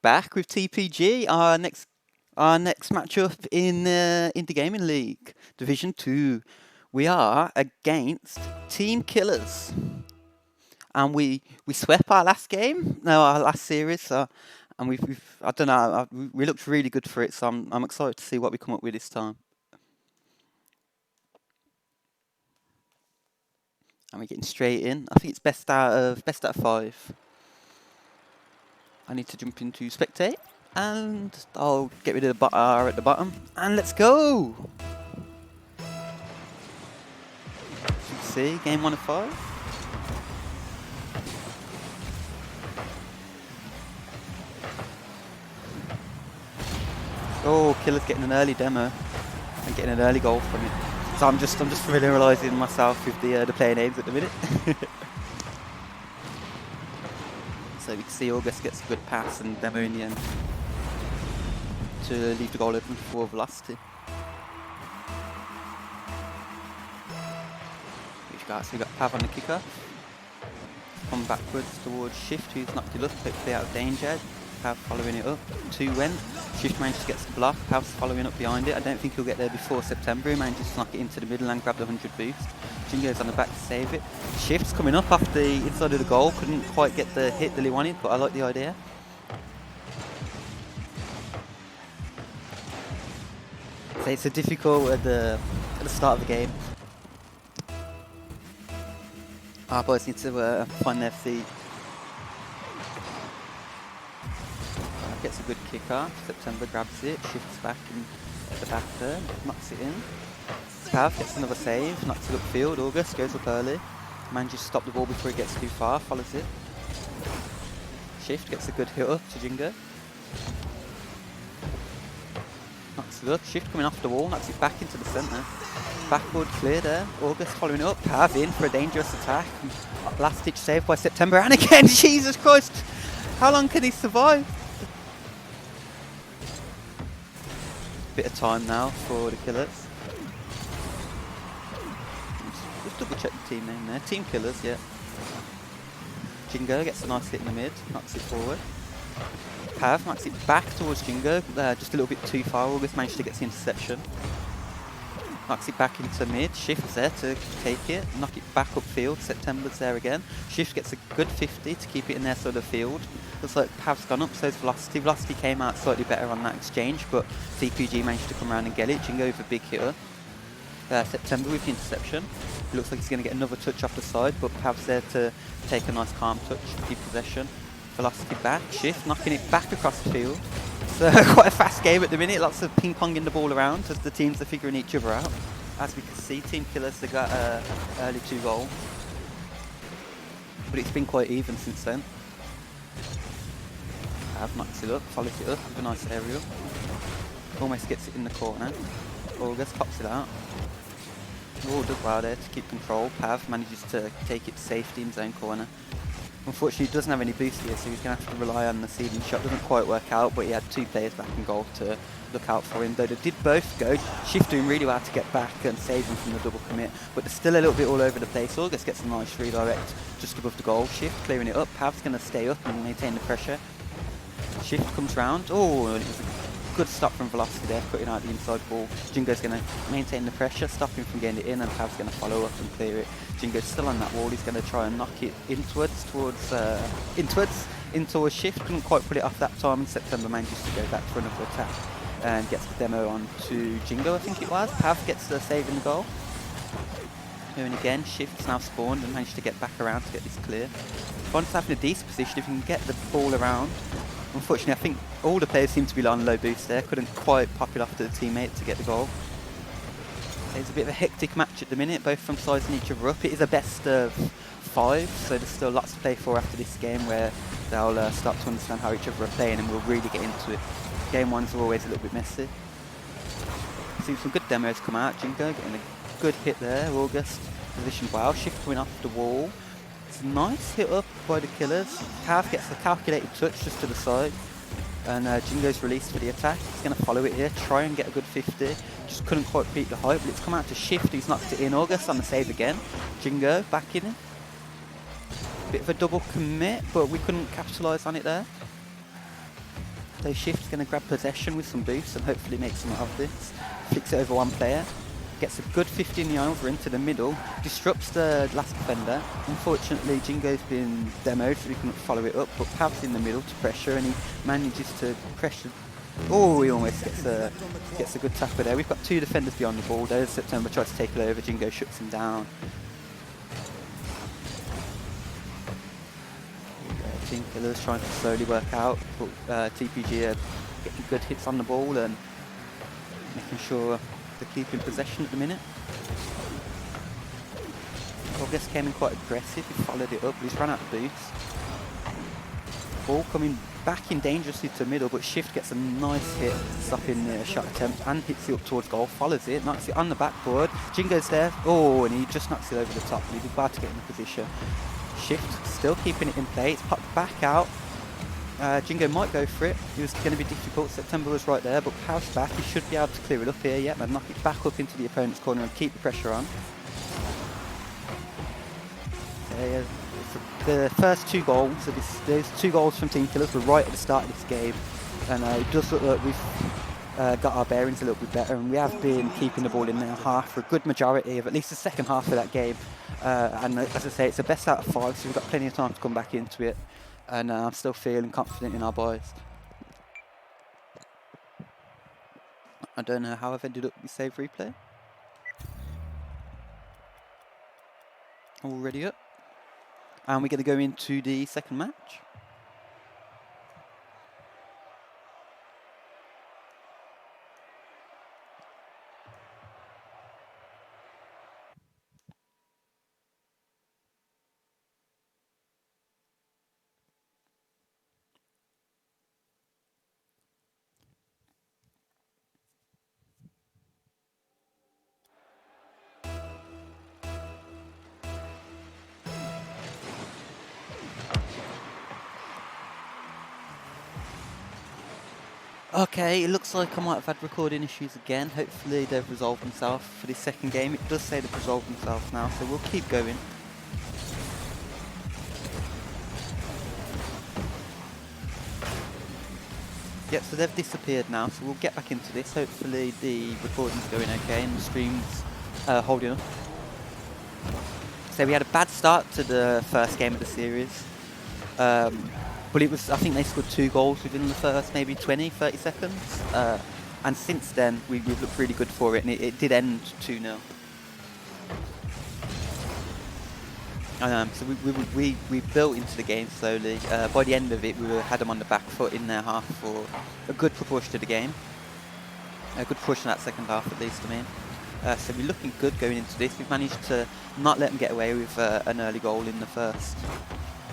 back with TPG, our next matchup in the Gaming League Division 2. We are against Team Killers, and we swept our last game, no, our last series. And we've I don't know, we looked really good for it. So I'm excited to see what we come up with this time. And we're getting straight in. I think it's best out of 5. I need to jump into spectate, and I'll get rid of the bar at the bottom, and let's go! As you can see, game 1 of 5. Oh, Killer's getting an early demo and getting an early goal from it. So I'm just familiarising myself with the player names at the minute. So we can see August gets a good pass and demo in the end to leave the goal open for Velocity. So we got Pav on the kicker. Come backwards towards Shift, who's knocked it up, hopefully out of danger. Pav following it up. 2 went. Shift manages to get the block. Pav's following up behind it. I don't think he'll get there before September. He manages to knock it into the middle and grab the 100 boost. Jingo's on the back to save it. Shift's coming up off the inside of the goal. Couldn't quite get the hit that he wanted, but I like the idea. So it's a difficult at the start of the game. Our boys need to find their feet. Gets a good kick off. September grabs it, shifts back in at the back there, knocks it in. Pav gets another save, knocks it upfield. August goes up early, manages to stop the ball before it gets too far, follows it. Shift gets a good hit up to Jingo. Knocks it up, Shift coming off the wall, knocks it back into the centre. Backward clear there, August following it up, Pav in for a dangerous attack. Last ditch save by September, and again, Jesus Christ! How long can he survive? Bit of time now for the Killers. Just double check the team name there. Team Killers, yeah. Jingo gets a nice hit in the mid, knocks it forward. Pav knocks it back towards Jingo, just a little bit too far. August managed to get the interception. Knocks it back into mid. Shift's there to take it, knock it back upfield. September's there again. Shift gets a good 50 to keep it in their sort of field. Looks like Pav's gone up, so's Velocity. Velocity came out slightly better on that exchange, but TPG managed to come around and get it. Jingo with a big hitter. September with the interception. It looks like he's going to get another touch off the side, but Pav's there to take a nice calm touch, keep possession. Velocity back, Shift knocking it back across the field. It's quite a fast game at the minute, lots of ping-ponging the ball around as the teams are figuring each other out. As we can see, Team Killers, they got early 2 goals. But it's been quite even since then. Pav knocks it up, follows it up with a nice aerial. Almost gets it in the corner. August pops it out. Oh, does well there to keep control. Pav manages to take it to safety in his own corner. Unfortunately, he doesn't have any boost here, so he's going to have to rely on the ceiling shot. Doesn't quite work out, but he had 2 players back in goal to look out for him. Though they did both go. Shift doing really well to get back and save him from the double commit, but they're still a little bit all over the place. August gets a nice redirect just above the goal. Shift clearing it up. Pav's going to stay up and maintain the pressure. Shift comes round. Oh, and it was a good stop from Velocity there, cutting out the inside ball. Jingo's going to maintain the pressure, stop him from getting it in, and Pav's going to follow up and clear it. Jingo's still on that wall. He's going to try and knock it inwards into a Shift. Couldn't quite pull it off that time, and September manages to go back for another attack and gets the demo on to Jingo, I think it was. Pav gets the save in the goal. Here and again, Shift's now spawned and managed to get back around to get this clear. Bond's having a decent position if you can get the ball around. Unfortunately, I think all the players seem to be on low boost there. Couldn't quite pop it off to the teammate to get the goal. So it's a bit of a hectic match at the minute, both from sizing each other up. It is a best of 5, so there's still lots to play for after this game, where they'll start to understand how each other are playing, and we'll really get into it. Game 1s are always a little bit messy. Seen some good demos come out. Jingo getting a good hit there. August positioned well. Shift coming off the wall. It's a nice hit up by the Killers. Pav gets a calculated touch just to the side, and Jingo's released for the attack. He's going to follow it here, try and get a good 50. Just couldn't quite beat the height, but it's come out to Shift. He's knocked it in. August on the save again. Jingo back in it. Bit of a double commit, but we couldn't capitalise on it there. So Shift's going to grab possession with some boosts and hopefully make some out of this. Flicks it over one player. Gets a good 15 over into the middle. Disrupts the last defender. Unfortunately, Jingo's been demoed, so we couldn't follow it up. But Pav's in the middle to pressure, and he manages to pressure. Oh, he almost gets a good tackle there. We've got two defenders beyond the ball. There's September tries to take it over. Jingo shuts him down. Tinker's trying to slowly work out, but TPG are getting good hits on the ball and making sure they're keeping possession at the minute. August came in quite aggressive, he followed it up, but he's run out of boost. Ball coming back in dangerously to middle, but Shift gets a nice hit, stopping the shot attempt and hits it up towards goal, follows it, knocks it on the backboard. Jingo's there, oh, and he just knocks it over the top, he's about to get in the position. Shift still keeping it in play, it's popped back out. Jingo might go for it, it was going to be difficult, September was right there, but Pav's back, he should be able to clear it up here, yep, and knock it back up into the opponent's corner and keep the pressure on. The first two goals, so those two goals from Team Killers were right at the start of this game, and it does look like we've got our bearings a little bit better, and we have been keeping the ball in their half for a good majority of at least the second half of that game. And as I say, it's the best out of 5, so we've got plenty of time to come back into it, and I'm still feeling confident in our boys. I don't know how I've ended up with save replay. Already up. And we're going to go into the second match. Okay, it looks like I might have had recording issues again. Hopefully they've resolved themselves for this second game. It does say they've resolved themselves now, so we'll keep going. Yep, so they've disappeared now, so we'll get back into this. Hopefully the recording's going okay and the stream's holding up. So we had a bad start to the first game of the series. But it was, I think they scored 2 goals within the first maybe 20, 30 seconds. And since then, we've looked really good for it, and it did end 2-0. So we built into the game slowly. By the end of it, we had them on the back foot in their half for a good proportion of the game. A good portion of that second half, at least, I mean. So we're looking good going into this. We've managed to not let them get away with an early goal in the first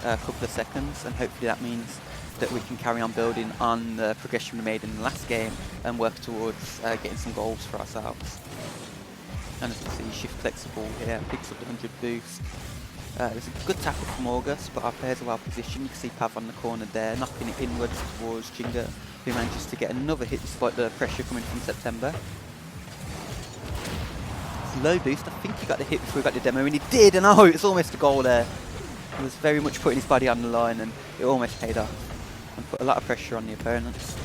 couple of seconds, and hopefully that means that we can carry on building on the progression we made in the last game and work towards getting some goals for ourselves. And as you can see, Shift collects the ball here, picks up the 100 boost. There's a good tackle from August, but our players are well positioned. You can see Pav on the corner there, knocking it inwards towards Jingo, who manages to get another hit despite the pressure coming from September. It's low boost, I think he got the hit before he got the demo, and he did, and oh, it's almost a goal there. He was very much putting his body on the line, and it almost paid off and put a lot of pressure on the opponents.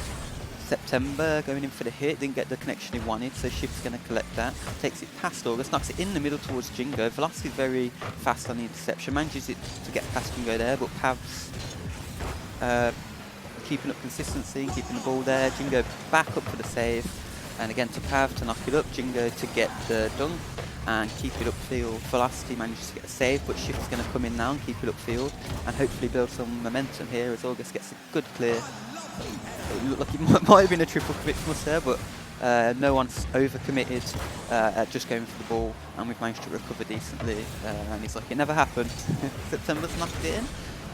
September going in for the hit, didn't get the connection he wanted, so Shift's going to collect that. Takes it past August, knocks it in the middle towards Jingo. Velocity is very fast on the interception, manages it to get past Jingo there, but Pav's keeping up consistency and keeping the ball there. Jingo back up for the save, and again to Pav to knock it up, Jingo to get the dunk and keep it upfield. Velocity manages to get a save, but Shift's going to come in now and keep it upfield and hopefully build some momentum here as August gets a good clear. It looked like it might have been a triple commit from us there, but no one's over-committed at just going for the ball, and we've managed to recover decently, and it's like it never happened. September's knocked it in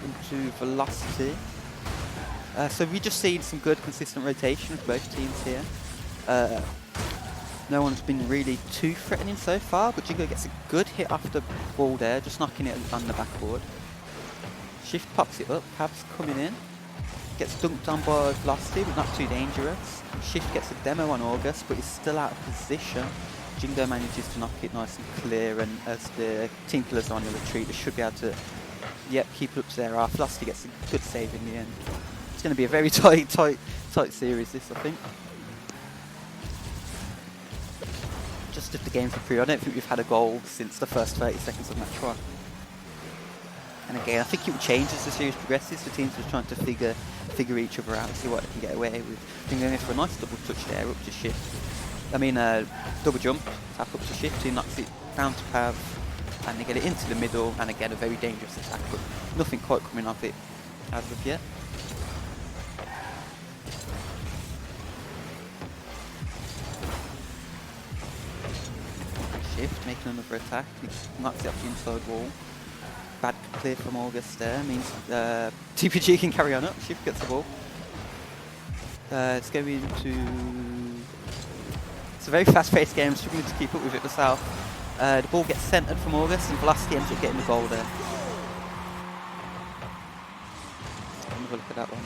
into Velocity. So we just seen some good consistent rotation of both teams here. No one's been really too threatening so far, but Jingo gets a good hit off the ball there, just knocking it on the backboard. Shift pops it up, Pav's coming in. Gets dunked on by Velocity, but not too dangerous. Shift gets a demo on August, but he's still out of position. Jingo manages to knock it nice and clear, and as the team killers are on the retreat, they should be able to, keep it up to their half. Velocity gets a good save in the end. It's going to be a very tight tight series this, I think. Just if the games are through, I don't think we've had a goal since the first 30 seconds of match 1. And again, I think it will change as the series progresses. The teams are trying to figure each other out, see what they can get away with. I think they're going for a nice double touch there, up to Shift. I mean, double jump, tap up to Shift, he knocks it down to Pav, and they get it into the middle, and again, a very dangerous attack, but nothing quite coming of it as of yet. Shift, making another attack, he knocks it off the inside wall. Bad clear from August there, means TPG can carry on up, Shift gets the ball. It's going to... It's a very fast-paced game, I'm struggling to keep up with it myself. The ball gets centred from August, and Velocity ends up getting the goal there. Have a look at that one.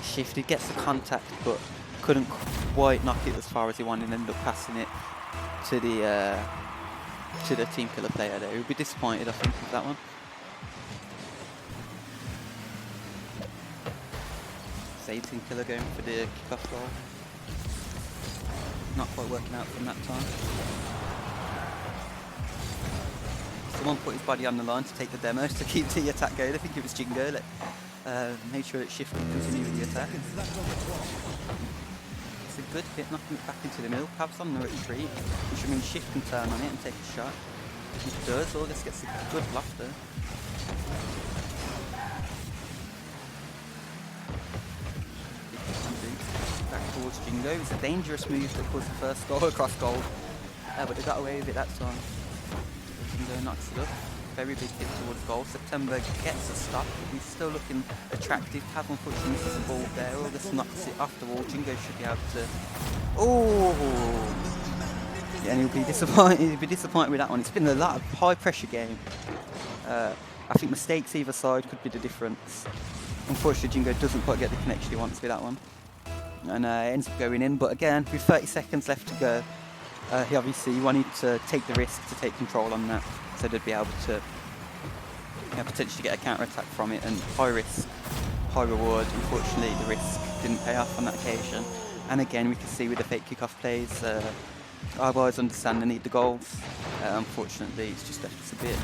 Shift, he gets the contact, but couldn't quite knock it as far as he wanted, and ended up passing it to the team killer player there. He'll be disappointed, I think, with that one. Same team killer going for the kickoff goal. Not quite working out from that time. Someone put his body on the line to take the demo to keep the attack going. I think it was Jingo that made sure that Shift could continue with the attack. It's a good hit, knocking it back into the middle. Pav's on the retreat, which means Shift can turn on it and take a shot. He does. August gets a good block there. Back towards Jingo. It's a dangerous move that caused the first goal across goal. But they got away with it that time. Jingo knocks it up. Very big hit towards goal. September gets a stop, but he's still looking attractive. Pav unfortunately misses the ball there. August knocks it off the wall. Jingo should be able to... Oh! Yeah, and he'll be disappointed with that one. It's been a lot of high pressure game. I think mistakes either side could be the difference. Unfortunately, Jingo doesn't quite get the connection he wants with that one. And ends up going in, but again, with 30 seconds left to go, he obviously wanted to take the risk to take control on that, so they'd be able to potentially get a counter-attack from it, and high risk, high reward. Unfortunately, the risk didn't pay off on that occasion. And again, we can see with the fake kickoff plays, our guys understand they need the goals. Unfortunately, it's just left us a bit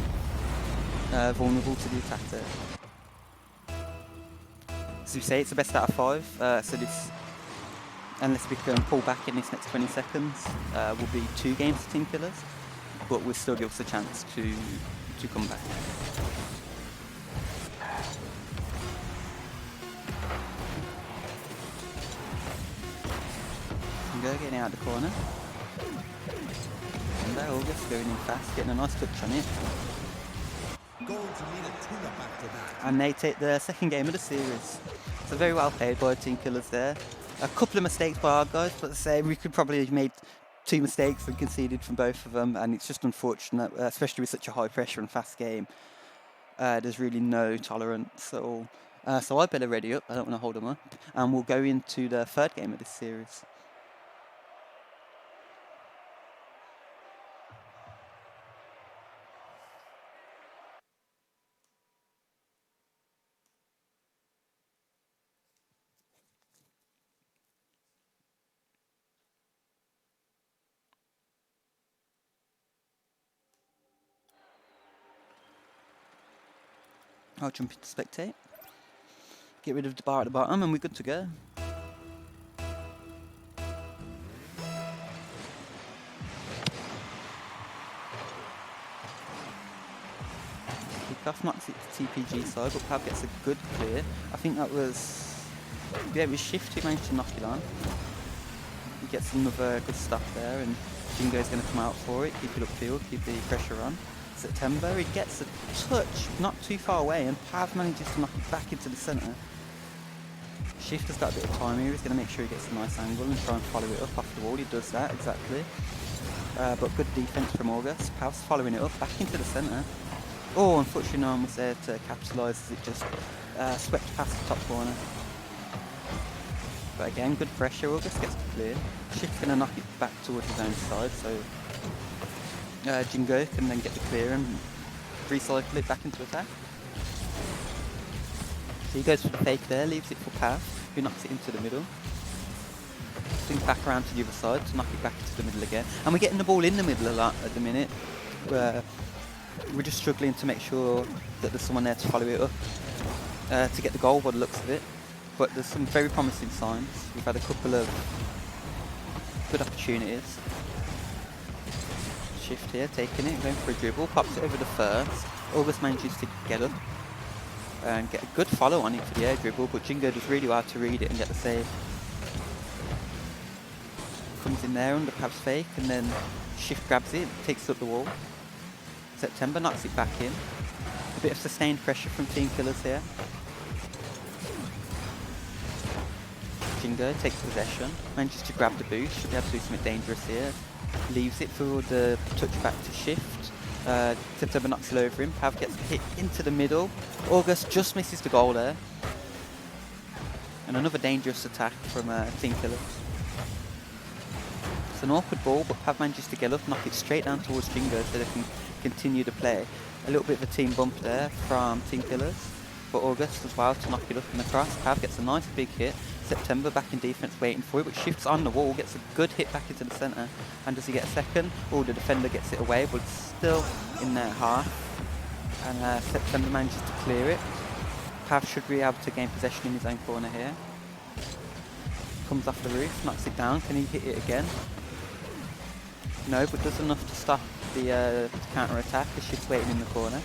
vulnerable to the attack there. As we say, it's the best out of 5, so this, unless we can pull back in this next 20 seconds, will be 2 games to Team Killers, but will still give us a chance to come back. Jingo getting out of the corner. And there, August going in fast, getting a nice touch on it. And they take the second game of the series. So very well played by Team Killers there. A couple of mistakes by our guys, but the same, we could probably have made 2 mistakes and conceded from both of them, and it's just unfortunate, especially with such a high pressure and fast game. There's really no tolerance at all. So I better ready up, I don't want to hold them up, and we'll go into the third game of this series. I'll jump into spectate, get rid of the bar at the bottom, and we're good to go. Kickoff knocks it to TPG side, but Pav gets a good clear. I think that was, yeah, it was Shift who managed to knock it on. He gets another good stop there, and Jingo's going to come out for it, keep it upfield, keep the pressure on. September, he gets a touch not too far away, and Pav manages to knock it back into the centre. Shift has got a bit of time here, he's going to make sure he gets a nice angle and try and follow it up off the wall. He does that, exactly. But good defence from August. Pav's following it up, back into the centre. Oh, unfortunately no one was there to capitalise as it just swept past the top corner. But again, good pressure, August gets to clear. Shift's going to knock it back towards his own side, so Jingo can then get the clear and recycle it back into attack. So he goes for the fake there, leaves it for Pav. who knocks it into the middle. Swings back around to the other side to knock it back into the middle again. And we're getting the ball in the middle a lot at the minute. We're just struggling to make sure that there's someone there to follow it up to get the goal by the looks of it. But there's some very promising signs. We've had a couple of good opportunities. Shift here, taking it, going for a dribble, pops it over the first. August manages to get up and get a good follow on it for the air dribble, but Jingo does really well to read it and get the save. Comes in there under Pav's fake and then Shift grabs it, takes it up the wall. September knocks it back in. A bit of sustained pressure from Team Killers here. Jingo takes possession, manages to grab the boost, should be able to do something dangerous here. Leaves it for the touch back to Shift. September knocks it over him. Pav gets hit into the middle. August just misses the goal there. And another dangerous attack from Team Killers. It's an awkward ball, but Pav manages to get up, knock it straight down towards Jingo so they can continue to play. A little bit of a team bump there from Team Killers. But August as well to knock it up and across. Pav gets a nice big hit. September back in defence waiting for it, but Shifts on the wall, gets a good hit back into the centre. And does he get a second? Oh, the defender gets it away, but it's still in their half. And September manages to clear it. Pav should be able to gain possession in his own corner here. Comes off the roof, knocks it down. Can he hit it again? No, but does enough to stop the counter-attack. The Shift's waiting in the corner.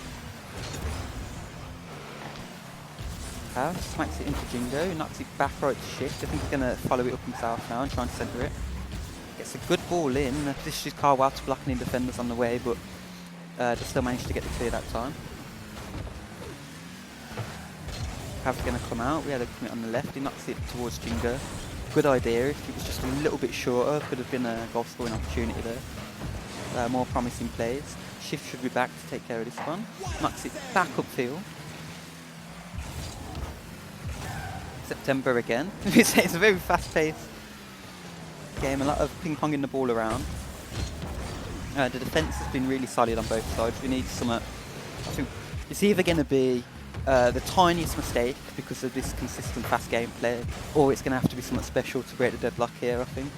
Pav smacks it into Jingo, knocks it back right to Shift. I think he's going to follow it up himself now and try and centre it. Gets a good ball in. This is K1LL to blocking in defenders on the way, but they still managed to get the clear that time. Pav's going to come out. We had a commit on the left. He knocks it towards Jingo. Good idea. If it was just a little bit shorter, could have been a goal scoring opportunity there. More promising plays. Shift should be back to take care of this one. Knocks it back upfield. September again. It's a very fast-paced game, a lot of ping-ponging the ball around. The defence has been really solid on both sides. We need some, I think it's either going to be the tiniest mistake because of this consistent fast gameplay, or it's going to have to be something special to break the deadlock here, I think.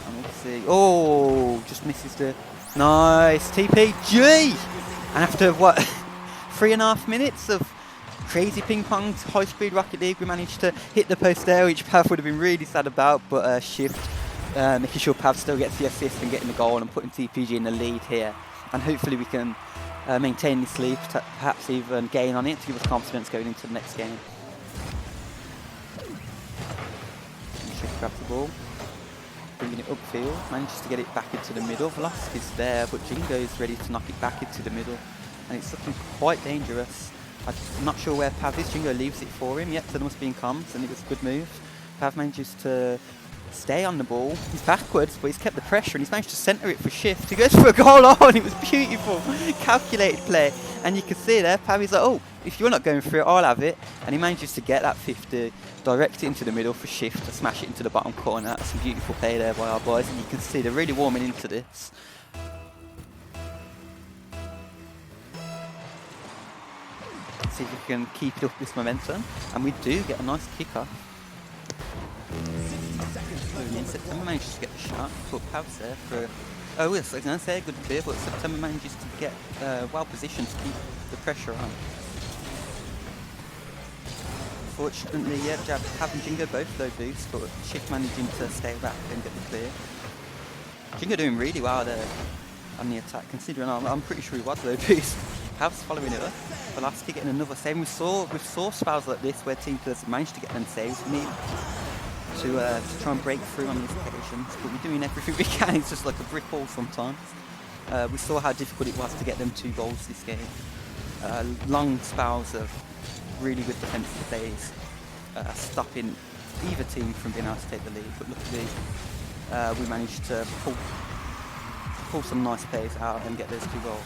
And we'll see. Oh, just misses the... Nice! TPG! And after, what, 3.5 minutes of crazy ping pong, high speed Rocket League, we managed to hit the post there, which Pav would have been really sad about, but Shift making sure Pav still gets the assist and getting the goal and putting TPG in the lead here. And hopefully we can maintain this lead, perhaps even gain on it to give us confidence going into the next game. Shift grabs the ball, bringing it upfield, manages to get it back into the middle. Velocity's there, but Jingo's ready to knock it back into the middle, and it's looking quite dangerous. I'm not sure where Pav is. Jingo leaves it for him. Yep, so there must be in comms, and it was a good move. Pav manages to stay on the ball. He's backwards, but he's kept the pressure, and he's managed to centre it for Shift. He goes for a goal on. It was beautiful. Calculated play. And you can see there, Pav is like, oh, if you're not going for it, I'll have it. And he manages to get that 50, direct it into the middle for Shift to smash it into the bottom corner. That's some beautiful play there by our boys, and you can see they're really warming into this. See if we can keep up this momentum, and we do get a nice kick-off. September manages to get the shot, but Pav's there for... Oh yes, I was going to say a good clear, but September manages to get well positioned to keep the pressure on. Fortunately, yeah, Pav and Jingo both low boost, but Shift managing to stay back and get the clear. Jingo doing really well there on the attack, considering I'm pretty sure he was low boost. Pav's following it up. Velocity getting another save. We saw spells like this where Team Killers managed to get them saves. We need to try and break through on these occasions, but we're doing everything we can. It's just like a brick wall sometimes. We saw how difficult it was to get them 2 goals this game. Long spells of really good defensive plays, stopping either team from being able to take the lead. But luckily, we managed to pull some nice plays out and get those 2 goals.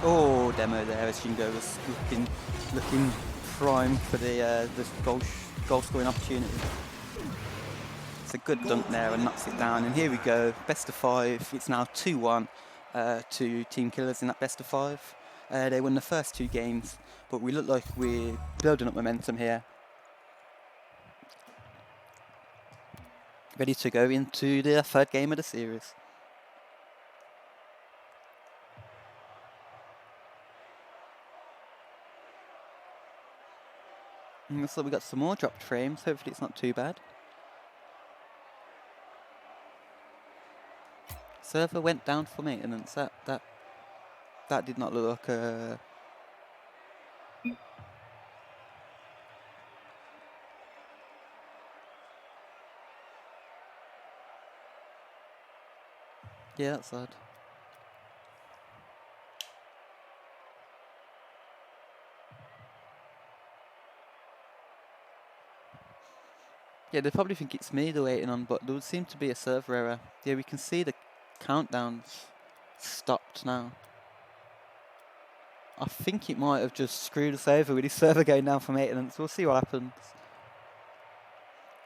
Oh, demo there as Jingo was looking prime for the goal scoring opportunity. It's a good dunk there and knocks it down. And here we go, best of 5. It's now 2-1 to Team Killers in that best of 5. They won the first 2 games, but we look like we're building up momentum here. Ready to go into the 3rd game of the series. And looks like we got some more dropped frames. Hopefully it's not too bad. Server went down for maintenance. That did not look yeah, that's odd. Yeah, they probably think it's me they're waiting on, but there would seem to be a server error. Yeah, we can see the countdowns stopped now. I think it might have just screwed us over with his server going down for maintenance. We'll see what happens.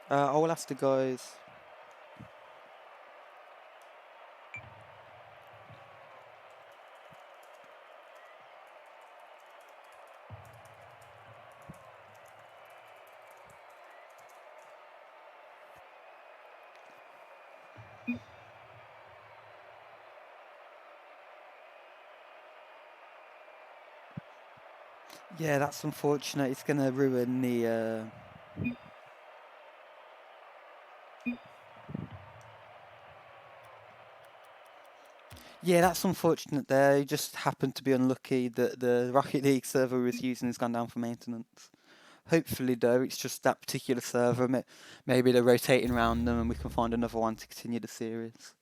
I will ask the guys. Yeah, that's unfortunate. It's going to ruin the... Yeah, that's unfortunate there. He just happened to be unlucky that the Rocket League server he was using has gone down for maintenance. Hopefully, though, it's just that particular server. Maybe they're rotating around them and we can find another one to continue the series.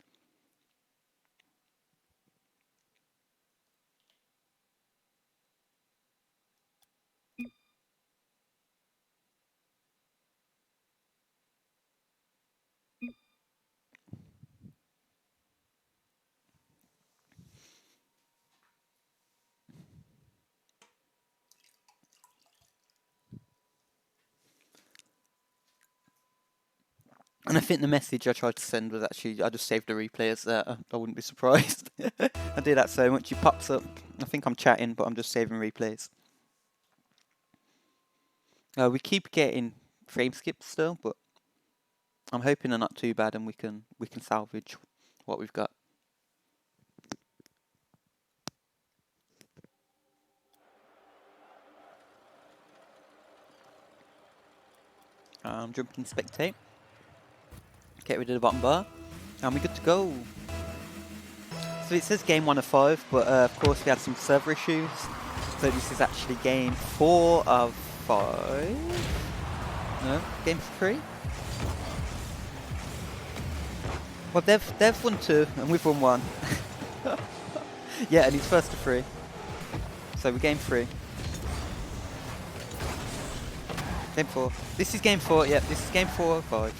And I think the message I tried to send was actually, I just saved the replay as I wouldn't be surprised. I do that so much, it pops up. I think I'm chatting, but I'm just saving replays. We keep getting frame skips still, but I'm hoping they're not too bad and we can salvage what we've got. Jump in spectate. Get rid of the bottom bar. And we're good to go. So it says game 1 of 5, but of course we had some server issues. So this is actually game 4 of 5. No, game 3. Well, they've won 2 and we've won 1. Yeah, and it's first to 3. So we're game 3. Game 4. This is game 4, yeah, this is game 4 of 5.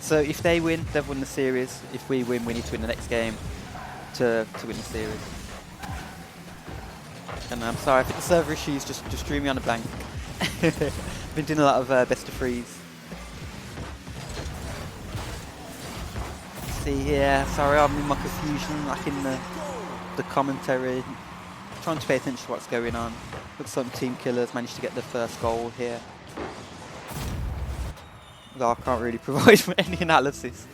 So if they win, they've won the series. If we win, we need to win the next game to win the series. And I'm sorry, I think the server issues just drew me on a blank. Been doing a lot of best of 3s. See here, sorry I'm in my confusion, like in the commentary. Trying to pay attention to what's going on. Looks like Team Killers managed to get the first goal here. Though I can't really provide any analysis.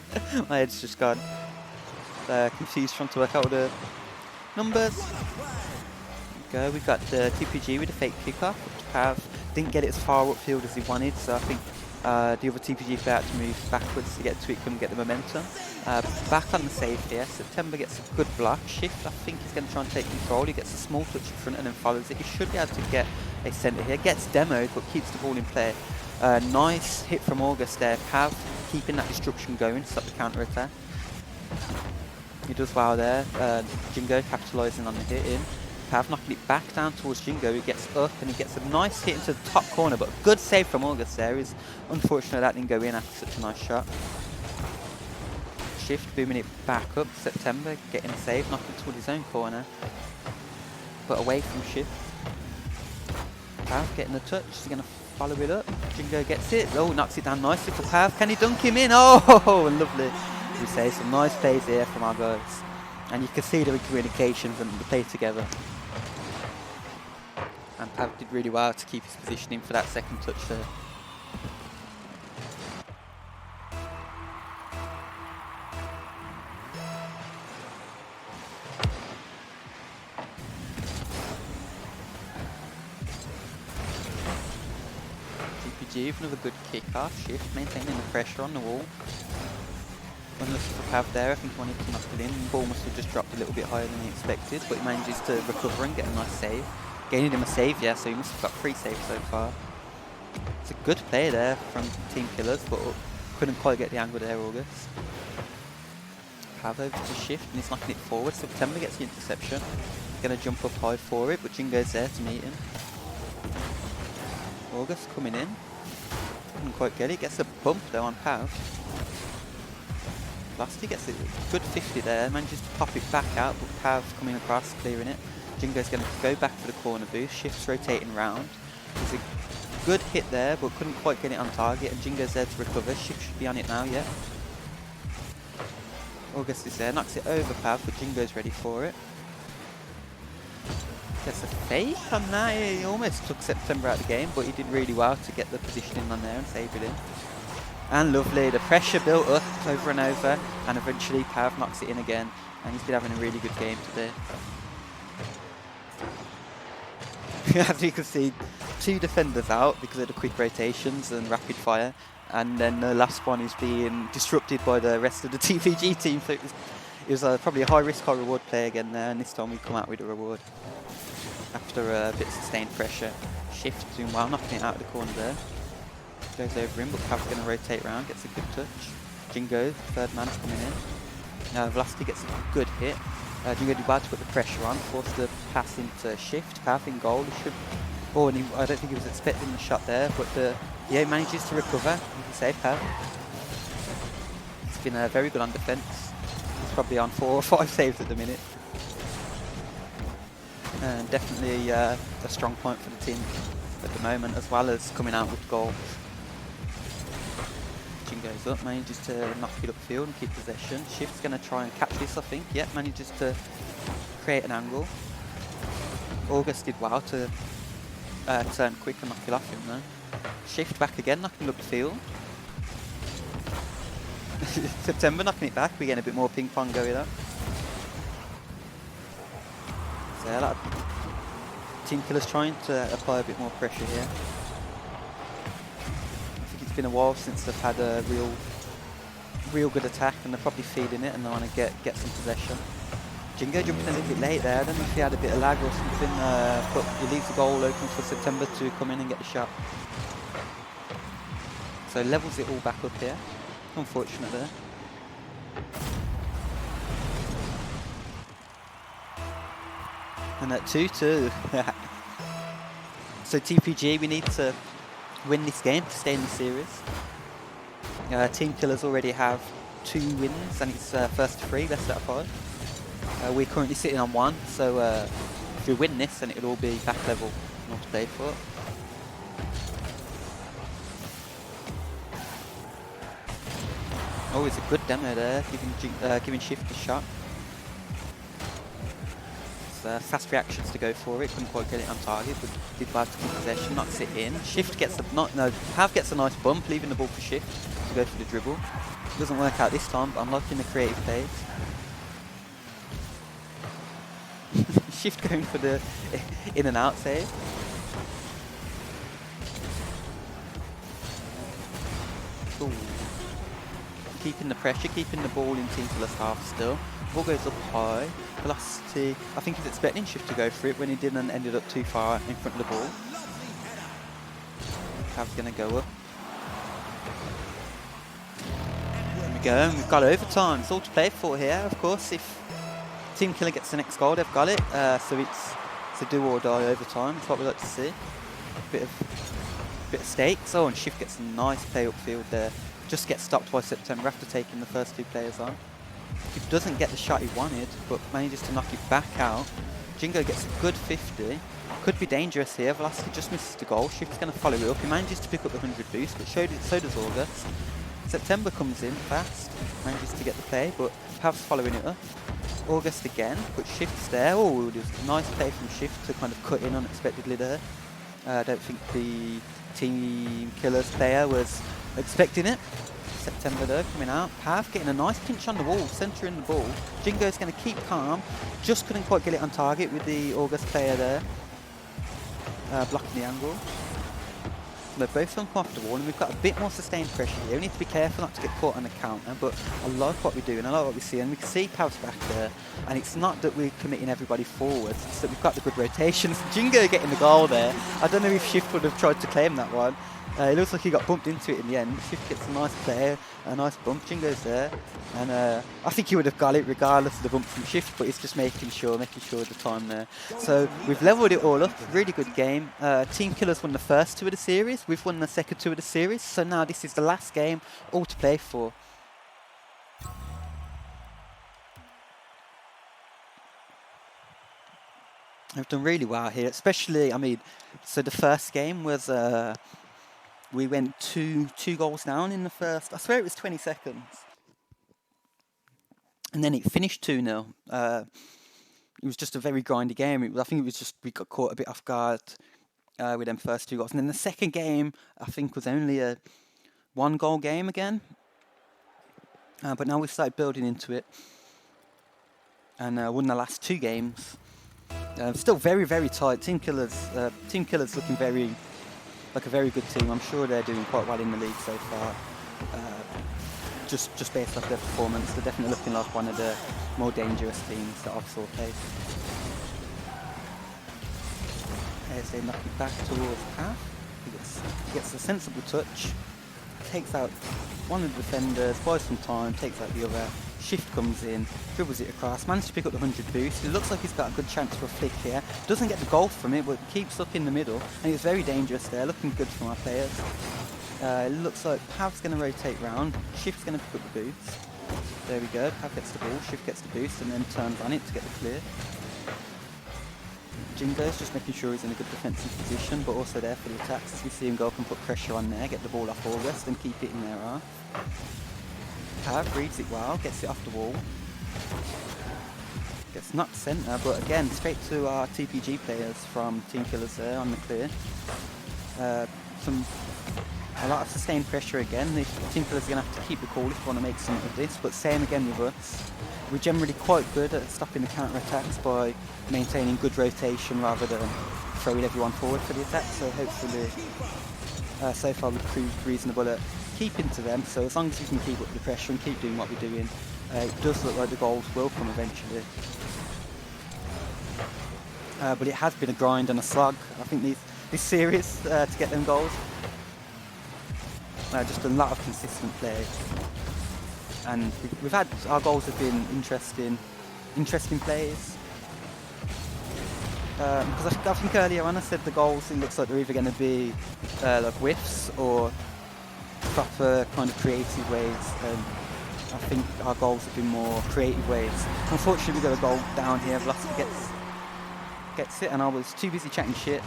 My head's just gone confused trying to work out the numbers. There we go, we've got the TPG with a fake kickoff, which Pav didn't get it as far upfield as he wanted, so I think the other TPG player had to move backwards to get to it, couldn't get the momentum. Back on the save here, September gets a good block. Shift, I think he's going to try and take control. He gets a small touch in front and then follows it. He should be able to get a centre here. Gets demoed, but keeps the ball in play. Nice hit from August there. Pav keeping that destruction going, stop the counter attack. He does well there. Jingo capitalising on the hit in. Pav knocking it back down towards Jingo. He gets up and he gets a nice hit into the top corner, but a good save from August there. Is unfortunate that didn't go in after such a nice shot. Shift booming it back up. September getting a save, knocking toward his own corner, but away from Shift. Pav getting the touch. He's going to follow it up. Jingo gets it. Oh, knocks it down nicely for Pav. Can he dunk him in? Oh, lovely. We say some nice plays here from our guys. And you can see the communications and the play together. And Pav did really well to keep his positioning for that second touch there. TPG with another good kick-off, shift, maintaining the pressure on the wall. Unlucky for Pav there, I think he wanted to knock it in. The ball must have just dropped a little bit higher than he expected, but he manages to recover and get a nice save. Gaining him a save, yeah, so he must have got 3 saves so far. It's a good play there from Team Killers, but couldn't quite get the angle there, August. Pav over to shift, and he's knocking it forward. September gets the interception. Gonna jump up high for it, but Jingo's there to meet him. August coming in. Couldn't quite get it, gets a bump though on Pav. Lusty gets a good 50 there, manages to pop it back out, but Pav coming across, clearing it. Jingo's going to go back for the corner boost, shifts rotating round. There's a good hit there, but couldn't quite get it on target, and Jingo's there to recover. Shift should be on it now, yeah. August is there, knocks it over Pav, but Jingo's ready for it. Gets a fake on that, he almost took September out of the game, but he did really well to get the positioning on there and save it in. And lovely, the pressure built up over and over, and eventually Pav knocks it in again, and he's been having a really good game today. As you can see, 2 defenders out because of the quick rotations and rapid fire, and then the last one is being disrupted by the rest of the TPG team, so it was probably a high risk, high reward play again there, and this time we come out with a reward. After a bit of sustained pressure, Shift doing well, knocking it out of the corner there. Goes over him, but Pav's going to rotate around, gets a good touch. Jingo, third man's coming in. Now Vlasti gets a good hit. Jingo did well to put the pressure on, forced the pass into Shift. Pav in goal. He should. Oh, and I don't think he was expecting the shot there, but yeah, he manages to recover. You can save Pav. It's been very good on defence. He's probably on 4 or 5 saves at the minute. And definitely a strong point for the team at the moment, as well as coming out with goals. Goes up, manages to knock it upfield and keep possession. Shift's going to try and catch this, I think. Yep, manages to create an angle. August did well to turn quick and knock it off him though. Shift back again, knocking it upfield. September knocking it back, we're getting a bit more ping pong going up. So yeah, like, Team Killers trying to apply a bit more pressure here. It's been a while since they've had a real good attack, and they're probably feeding it and they want to get some possession. Jingo jumping a little bit late there. I don't know if he had a bit of lag or something, but he leaves the goal open for September to come in and get the shot. So levels it all back up here. Unfortunate there. And at 2-2. So TPG, we need to win this game to stay in the series. Team Killers already have 2 wins, and it's first to 3, best out of 5. We're currently sitting on 1, so if we win this, then it'll all be back level and all to play for. Oh, it's a good demo there, giving Shift a shot. Fast reactions to go for it, couldn't quite get it on target, but did well to keep possession, knocks it in. Shift gets Pav gets a nice bump, leaving the ball for Shift to go for the dribble. Doesn't work out this time, but I'm liking the creative plays. Shift going for the in and out save. Ooh. Keeping the pressure, keeping the ball in Team Killers half still. Ball goes up high. Velocity, I think he's expecting Shift to go for it when he didn't, ended up too far in front of the ball. Pav's going to go up. There we go, and we've got overtime. It's all to play for here, of course. If Team Killer gets the next goal, they've got it. So it's a do or die overtime. That's what we like to see. Bit of stakes. Oh, and Shift gets a nice play upfield there. Just gets stopped by September after taking the first 2 players on. He doesn't get the shot he wanted, but manages to knock it back out. Jingo gets a good 50. Could be dangerous here. Velasquez just misses the goal. Shift's going to follow it up. He manages to pick up the 100 boost, but so does August. September comes in fast, manages to get the play, but Pav's following it up. August again, but Shift's there. Oh, there's a nice play from Shift to kind of cut in unexpectedly there. I don't think the Team Killers player was expecting it. September though, coming out. Pav getting a nice pinch on the wall, centering the ball. Jingo's going to keep calm. Just couldn't quite get it on target with the August player there. Blocking the angle. They're both going to come off the wall, and we've got a bit more sustained pressure here. We need to be careful not to get caught on the counter, but I like what we're doing, I like what we see, and we can see Pav's back there, and it's not that we're committing everybody forwards, it's that we've got the good rotations. Jingo getting the goal there. I don't know if Shift would have tried to claim that one. It looks like he got bumped into it in the end. Shift gets a nice play, a nice bump. Jingo's there, and I think he would have got it regardless of the bump from Shift, but it's just making sure the time there. So we've leveled it all up. Really good game. Team Killers won the first 2 of the series. We've won the second 2 of the series. So now this is the last game, all to play for. We've done really well here, especially, I mean, so the first game was, we went two goals down in the first, I swear it was 20 seconds. And then it finished 2-0. It was just a very grindy game. I think it was just, we got caught a bit off guard with them first 2 goals. And then the second game, I think, was only a 1-goal game again. But now we've started building into it. And won the last 2 games. Still very, very tight. Team Killers looking like a very good team. I'm sure they're doing quite well in the league so far. Just based off their performance, they're definitely looking like one of the more dangerous teams that I've saw play. As they knock it back towards Pav. He gets a sensible touch. Takes out one of the defenders, buys some time, takes out the other. Shift comes in, dribbles it across, manages to pick up the 100 boost. It looks like he's got a good chance for a flick here. Doesn't get the goal from it, but keeps up in the middle. And it's very dangerous there, looking good from our players. It looks like Pav's going to rotate round. Shift's going to pick up the boost. There we go, Pav gets the ball, Shift gets the boost, and then turns on it to get the clear. Jingo's just making sure he's in a good defensive position, but also there for the attacks. As we see him go up and put pressure on there, get the ball off August, and keep it in there. Pav reads it well, gets it off the wall. Gets knocked centre, but again, straight to our TPG players from Team Killers there on the clear. A lot of sustained pressure again. The Team Killers are going to have to keep the call if they want to make something of this, but same again with us. We're generally quite good at stopping the counter-attacks by maintaining good rotation rather than throwing everyone forward for the attack, so hopefully so far we've proved reasonable at keeping to them, so as long as we can keep up the pressure and keep doing what we're doing, it does look like the goals will come eventually. But it has been a grind and a slog, I think, this series to get them goals. Just a lot of consistent play. And we've had, our goals have been interesting plays. Because I think earlier on I said the goals, it looks like they're either going to be like whiffs or proper kind of creative ways. And I think our goals have been more creative ways. Unfortunately, we got a goal down here. Velocity gets it, and I was too busy chatting shit.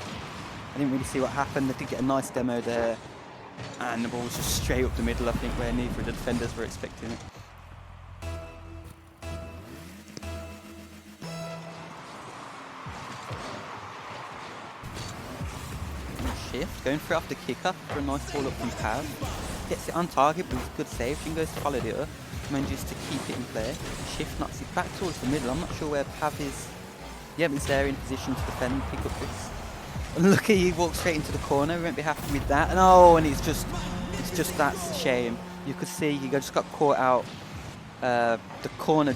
I didn't really see what happened. They did get a nice demo there, and the ball was just straight up the middle, I think, where neither of the defenders were expecting it. Shift, going for it after kick-up for a nice ball up from Pav. Gets it on target, but it's a good save. Jingo's followed it up, manages to keep it in play. Shift knocks it back towards the middle. I'm not sure where Pav is. Yeah, but he's there in position to defend, pick up this. And look, he walks straight into the corner. We won't be happy with that. And oh, and it's just that's a shame. You could see he just got caught out. The corner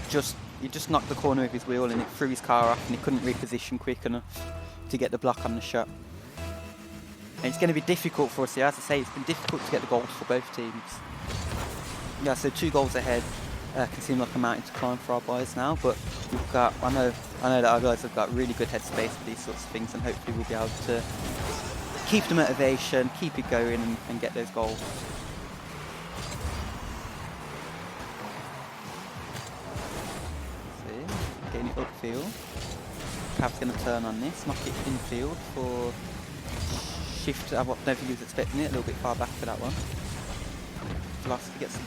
he just knocked the corner with his wheel, and it threw his car off, and he couldn't reposition quick enough to get the block on the shot. And it's going to be difficult for us here. As I say, it's been difficult to get the goals for both teams. Yeah, so 2 goals ahead can seem like a mountain to climb for our boys now, but we've got, I know that our guys have got really good headspace for these sorts of things, and hopefully we'll be able to keep the motivation, keep it going, and get those goals. See, getting it upfield. Pav's going to turn on this, knock it infield for Shift. I don't think he was expecting it, a little bit far back for that one. Velocity gets a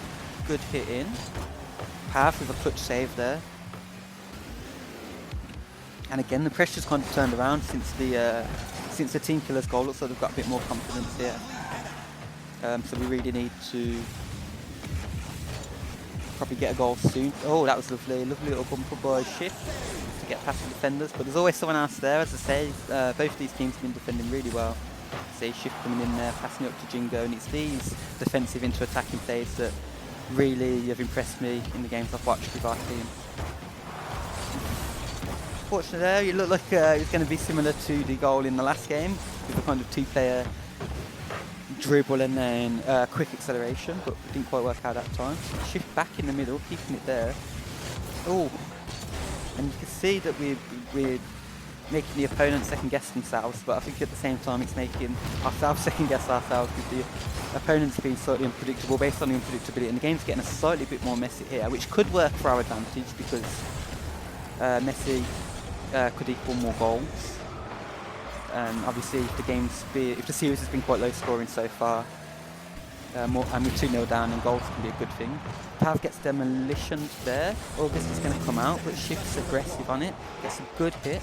good hit in. Pav with a clutch save there. And again, the pressure's kind of turned around since the Team Killer's goal. Looks like they've got a bit more confidence here. So we really need to probably get a goal soon. Oh, that was lovely. Lovely little bumper by Shift to get past the defenders. But there's always someone else there, as I say. Both of these teams have been defending really well. See Shift coming in there, passing it up to Jingo. And it's these defensive into attacking plays that really have impressed me in the games I've watched with our team. Fortunately there, it looked like it was going to be similar to the goal in the last game, with a kind of two-player dribble and then quick acceleration, but it didn't quite work out that time. Shift back in the middle, keeping it there. Oh, and you can see that we're making the opponent second guess themselves, but I think at the same time it's making ourselves second guess ourselves, with the opponents being slightly unpredictable based on the unpredictability, and the game's getting a slightly bit more messy here, which could work for our advantage because messy could equal more goals. And obviously, if the series has been quite low scoring so far, and we're 2-0 down, and goals can be a good thing. Pav gets demolitioned there. August is going to come out, but Shift's aggressive on it. Gets a good hit.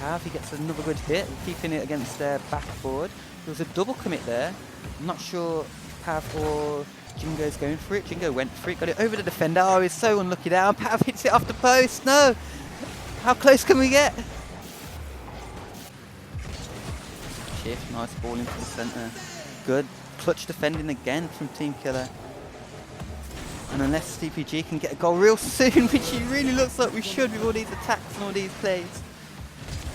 Pav, he gets another good hit, keeping it against their backboard. There was a double commit there. I'm not sure if Pav or Jingo's going for it. Jingo went for it, got it over the defender. Oh, he's so unlucky there. And Pav hits it off the post. No! How close can we get? Shift, nice ball into the centre. Good clutch defending again from Team Killer. And unless TPG can get a goal real soon, which he really looks like we should with all these attacks and all these plays.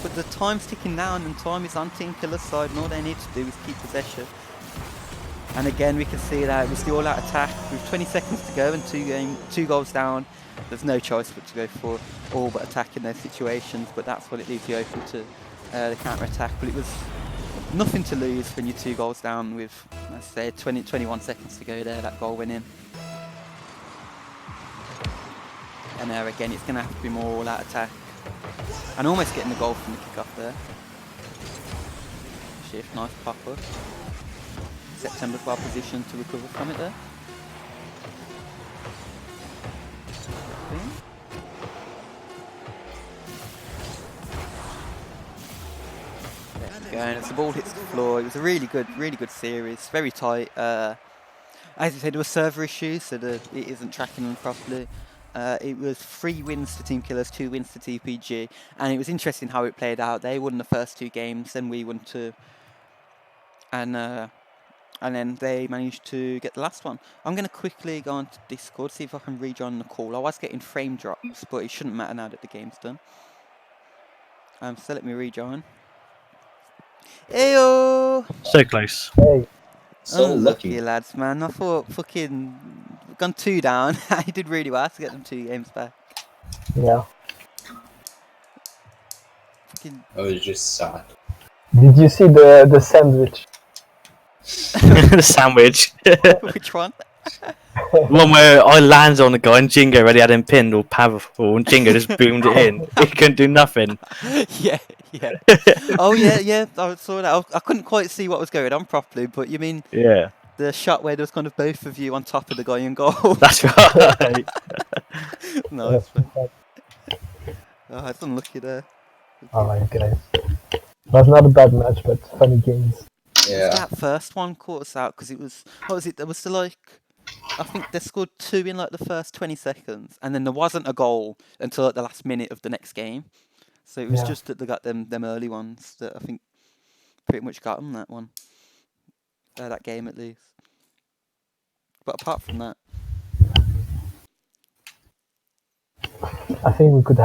But the time's ticking down and time is on Team Killer's side, and all they need to do is keep possession. And again, we can see that it was the all-out attack with 20 seconds to go and two goals down. There's no choice but to go for all but attack in those situations, but that's what it leaves you open to, the counter-attack. But it was nothing to lose when you're 2 goals down with, let's say, 21 seconds to go there. That goal went in. And there again, it's going to have to be more all-out attack. And almost getting the goal from the kick-off there. Shift, nice pop-up. September's well positioned to recover from it there. And as the ball hits the floor, it was a really good series, very tight. As I said, there were server issues, so it isn't tracking them properly. It was 3 wins to Team Killers, 2 wins to TPG, and it was interesting how it played out. They won the first 2 games, then we won 2, and then they managed to get the last one. I'm going to quickly go on to Discord, see if I can rejoin the call. I was getting frame drops, but it shouldn't matter now that the game's done. So let me rejoin. Heyo! So close. Hey. So lucky, lads, man. I thought fucking gone 2 down. He did really well to get them 2 games back. Yeah. Fucking... I was just sad. Did you see the sandwich? The sandwich. Which one? One where I landed on the guy and Jingo already had him pinned or powerful, and Jingo just boomed it in. He couldn't do nothing. Yeah. Oh yeah. I saw that. I couldn't quite see what was going on properly, but you mean the shot where there was kind of both of you on top of the guy in goal? That's right. Nice. Oh, it's unlucky there. Alright, guys. Was not a bad match, but funny games. Yeah. That first one caught us out because it was. What was it? There was I think they scored 2 in like the first 20 seconds, and then there wasn't a goal until like the last minute of the next game. So it was just that they got them early ones that I think pretty much got them that one. That game at least. But apart from that, I think we could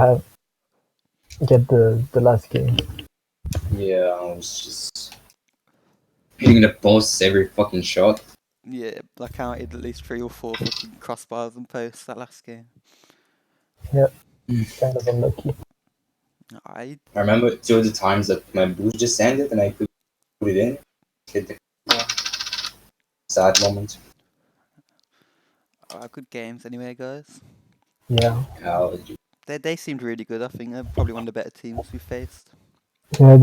get the last game. Yeah, I was just hitting the posts every fucking shot. yeah, I counted at least 3 or 4 fucking crossbars and posts that last game. Yep. Kind of unlucky. I remember 2 of the times that my boost just ended and I could put it in. Hit the sad moment. Good games anyway, guys. Yeah. They seemed really good. I think they're probably one of the better teams we faced. Yeah,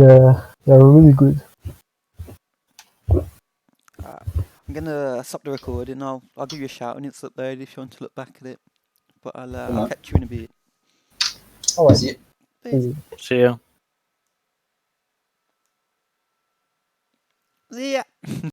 they're really good. I'm gonna stop the recording. I'll give you a shout when it's uploaded if you want to look back at it. But I'll catch you in a bit. Alright. Peace. See ya. See ya.